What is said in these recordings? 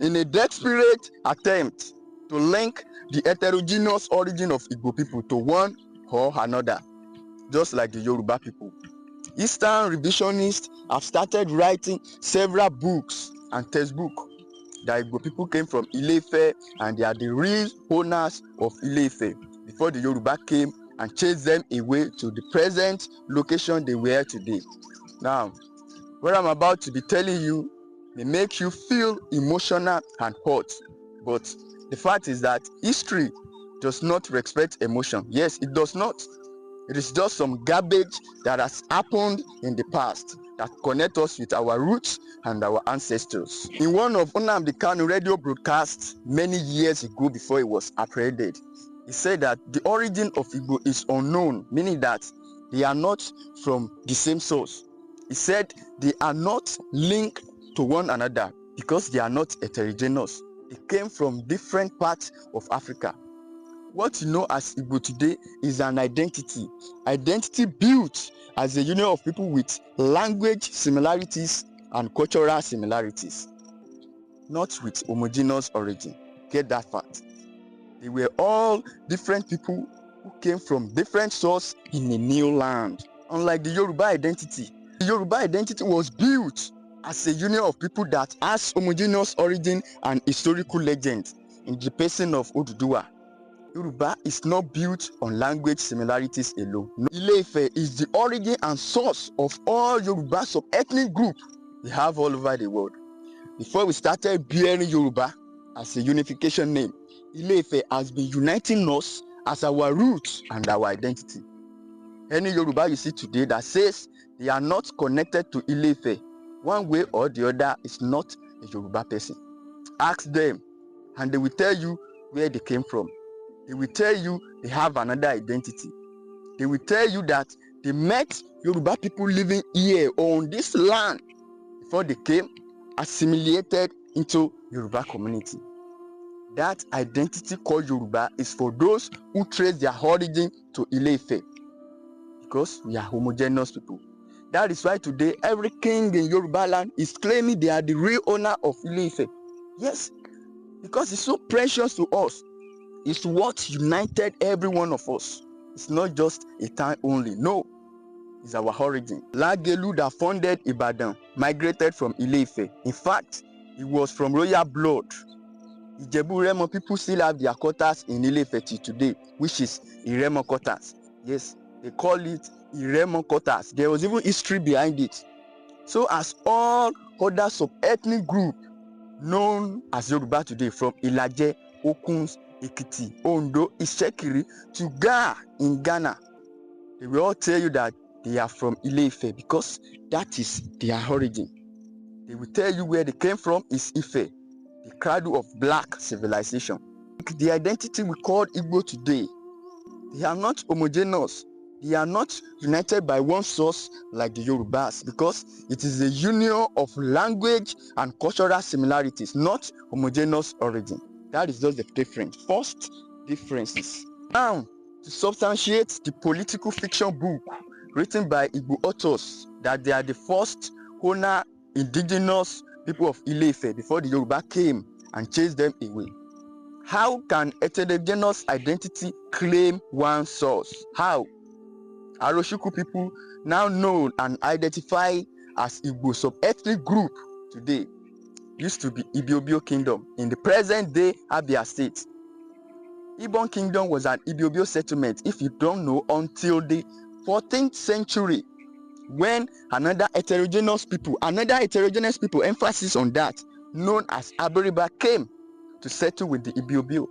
in a desperate attempt to link the heterogeneous origin of Igbo people to one or another, just like the Yoruba people. Eastern revisionists have started writing several books and textbooks that Igbo people came from Ile-Ife and they are the real owners of Ile-Ife before the Yoruba came and chased them away to the present location they were today. Now, what I'm about to be telling you may make you feel emotional and hurt, but the fact is that history does not respect emotion. Yes, it does not. It is just some garbage that has happened in the past that connect us with our roots and our ancestors. In one of Nnamdi Kanu radio broadcasts many years ago before he was apprehended, he said that the origin of Igbo is unknown, meaning that they are not from the same source. He said they are not linked to one another because they are not heterogeneous. They came from different parts of Africa. What you know as Igbo today is an identity built as a union of people with language similarities and cultural similarities, not with homogeneous origin. Get that fact. They were all different people who came from different sources in a new land. Unlike the Yoruba identity, the Yoruba identity was built as a union of people that has homogeneous origin and historical legend in the person of Oduduwa. Yoruba is not built on language similarities alone. No. Ile-Ife is the origin and source of all Yoruba sub-ethnic groups we have all over the world. Before we started bearing Yoruba as a unification name, Ile-Ife has been uniting us as our roots and our identity. Any Yoruba you see today that says they are not connected to Ile-Ife one way or the other is not a Yoruba person. Ask them and they will tell you where they came from. They will tell you they have another identity. They will tell you that they met Yoruba people living here on this land before they came assimilated into Yoruba community. That identity called Yoruba is for those who trace their origin to Ile-Ife, because we are homogeneous people. That is why today every king in Yoruba land is claiming they are the real owner of Ile-Ife. Yes, because it's so precious to us. It's what united every one of us. It's not just a time only. No, it's our origin. Lagelu that founded Ibadan migrated from Ile-Ife. In fact, he was from royal blood. Ijebu-Remo people still have their quarters in Ile-Ife till today, which is Iremo quarters. Yes, they call it Iremo quarters. There was even history behind it. So as all other sub-ethnic groups known as Yoruba today, from Ilaje, Okuns, Ekiti, Ondo, Ishekiri to Ga in Ghana, they will all tell you that they are from Ile-Ife because that is their origin. They will tell you where they came from is Ife, the cradle of black civilization. The identity we call Igbo today, they are not homogeneous. They are not united by one source like the Yorubas, because it is a union of language and cultural similarities, not homogeneous origin. That is just the difference. First differences. Now, to substantiate the political fiction book written by Igbo authors that they are the first owner indigenous people of Ile-Ife before the Yoruba came and chased them away. How can heterogeneous identity claim one source? How? Aroshuku people, now known and identified as Igbo sub-ethnic group today, used to be Ibibio Kingdom in the present day Abia State. Ibon Kingdom was an Ibibio settlement, if you don't know, until the 14th century, when another heterogeneous people, emphasis on that, known as Aboriba, came to settle with the Ibibio.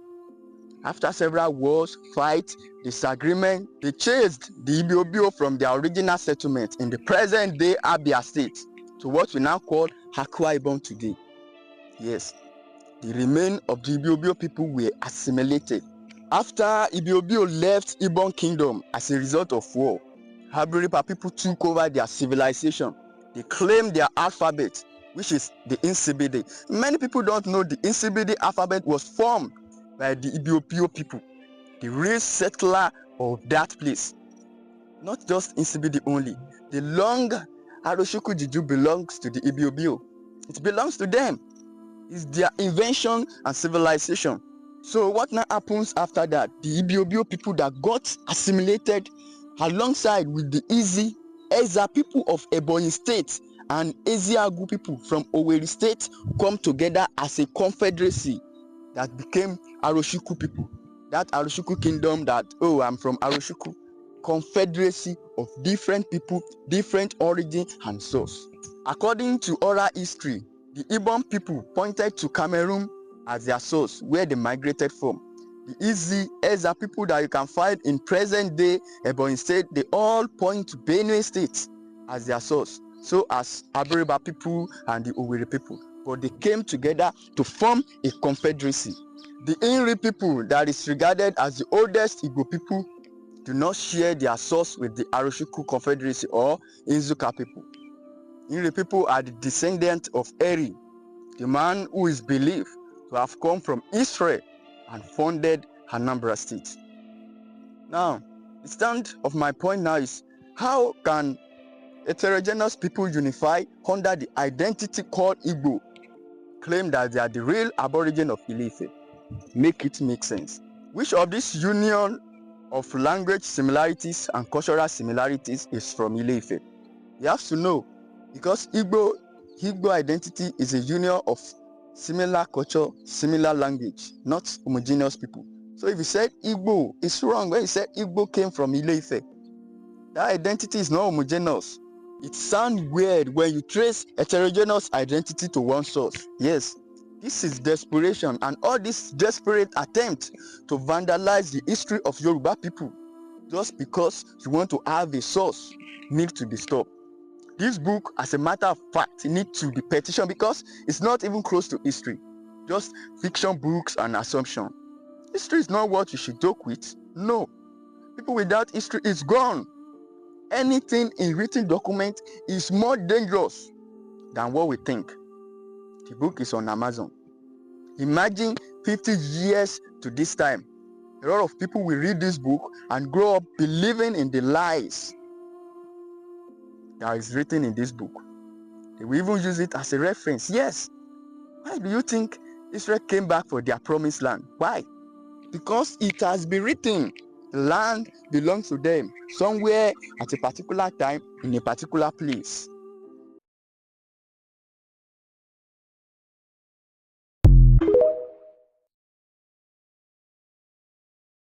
After several wars, fights, disagreement, they chased the Ibibio from their original settlement in the present day Abia State to what we now call Akwa Ibom today. Yes, the remains of the Ibibio people were assimilated. After Ibibio left Ibon Kingdom as a result of war, Aboriba people took over their civilization. They claimed their alphabet, which is the Nsibidi. Many people don't know the Nsibidi alphabet was formed by the Ibibio people, the real settler of that place. Not just Nsibidi only. The long Aroshuku Juju belongs to the Ibibio. It belongs to them. It's their invention and civilization. So what now happens after that? The Ibibio people that got assimilated alongside with the Eza people of Ebonyi State and Eziagu people from Owerri State come together as a confederacy that became Aroshuku people. That Aroshuku kingdom that, oh, I'm from Aroshuku. Confederacy of different people, different origin and source. According to oral history, the Ibom people pointed to Cameroon as their source, where they migrated from. The Eza people that you can find in present day Ebonyi State, they all point to Benue State as their source, so as Abiriba people and the Owerri people. But they came together to form a confederacy. The Inri people, that is regarded as the oldest Igbo people, do not share their source with the Aroshuku Confederacy or Inzuka people. Inri people are the descendants of Eri, the man who is believed to have come from Israel and founded Anambra State. Now, the stand of my point now is, how can heterogeneous people unify under the identity called Igbo, claim that they are the real aborigine of Ile-Ife? Make it make sense. Which of this union of language similarities and cultural similarities is from Ile-Ife? You have to know, because Igbo identity is a union of similar culture, similar language, not homogeneous people. So if you said Igbo, it's wrong. When you said Igbo came from Ile-Ife, that identity is not homogeneous. It sounds weird when you trace heterogeneous identity to one source. Yes, this is desperation, and all this desperate attempt to vandalize the history of Yoruba people just because you want to have a source needs to be stopped. This book, as a matter of fact, needs to be petitioned because it's not even close to history. Just fiction books and assumption. History is not what you should joke with. No. People without history is gone. Anything in written document is more dangerous than what we think. The book is on Amazon. Imagine 50 years to this time. A lot of people will read this book and grow up believing in the lies that is written in this book. They will even use it as a reference. Yes. Why do you think Israel came back for their promised land? Why? Because it has been written. The land belongs to them somewhere at a particular time in a particular place.